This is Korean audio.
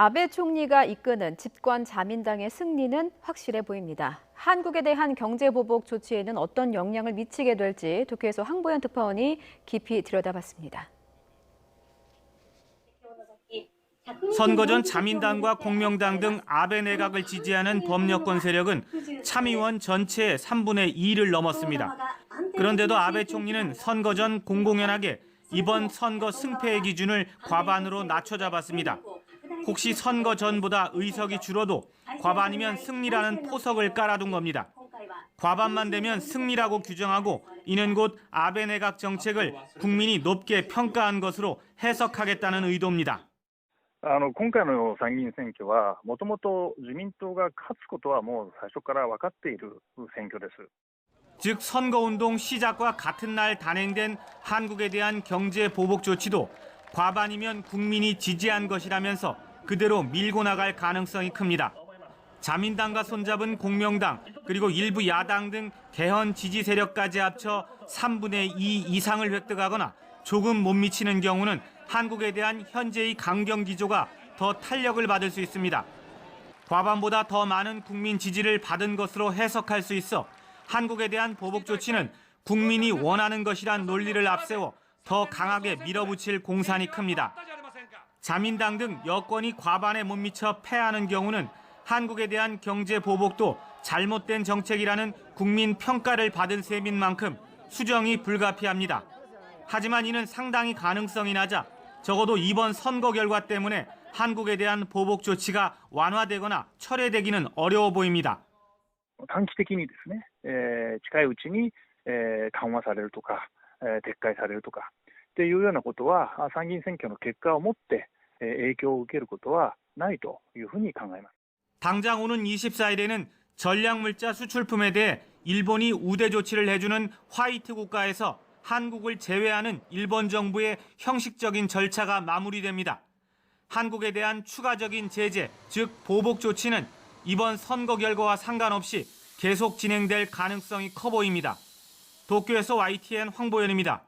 아베 총리가 이끄는 집권 자민당의 승리는 확실해 보입니다. 한국에 대한 경제보복 조치에는 어떤 영향을 미치게 될지 도쿄에서 황보현 특파원이 깊이 들여다봤습니다. 선거 전 자민당과 공명당 등 아베 내각을 지지하는 범여권 세력은 참의원 전체의 3분의 2를 넘었습니다. 그런데도 아베 총리는 선거 전 공공연하게 이번 선거 승패의 기준을 과반으로 낮춰 잡았습니다. 혹시 선거 전보다 의석이 줄어도 과반이면 승리라는 포석을 깔아둔 겁니다. 과반만 되면 승리라고 규정하고 이는 곧 아베 내각 정책을 국민이 높게 평가한 것으로 해석하겠다는 의도입니다. 今回の参議院選挙は、もともと自民党が勝つことはもう最初から分かっている選挙です。 즉 선거운동 시작과 같은 날 단행된 한국에 대한 경제 보복 조치도 과반이면 국민이 지지한 것이라면서 그대로 밀고 나갈 가능성이 큽니다. 자민당과 손잡은 공명당 그리고 일부 야당 등 개헌 지지 세력까지 합쳐 3분의 2 이상을 획득하거나 조금 못 미치는 경우는 한국에 대한 현재의 강경 기조가 더 탄력을 받을 수 있습니다. 과반보다 더 많은 국민 지지를 받은 것으로 해석할 수 있어 한국에 대한 보복 조치는 국민이 원하는 것이란 논리를 앞세워 더 강하게 밀어붙일 공산이 큽니다. 자민당 등 여권이 과반에 못 미쳐 패하는 경우는 한국에 대한 경제 보복도 잘못된 정책이라는 국민 평가를 받은 셈인 만큼 수정이 불가피합니다. 하지만 이는 상당히 가능성이 낮아 적어도 이번 선거 결과 때문에 한국에 대한 보복 조치가 완화되거나 철회되기는 어려워 보입니다. 短期的にですね、近いうちに、緩和されるとか、撤回されるとかっていうようなことは参議院選挙の結果をもって影響を受けることはないというふうに考えます。 당장 오는 24일에는 전략물자 수출품에 대해 일본이 우대 조치를 해주는 화이트 국가에서 한국을 제외하는 일본 정부의 형식적인 절차가 마무리됩니다. 한국에 대한 추가적인 제재, 즉 보복 조치는 이번 선거 결과와 상관없이 계속 진행될 가능성이 커 보입니다. 도쿄에서 YTN 황보현입니다.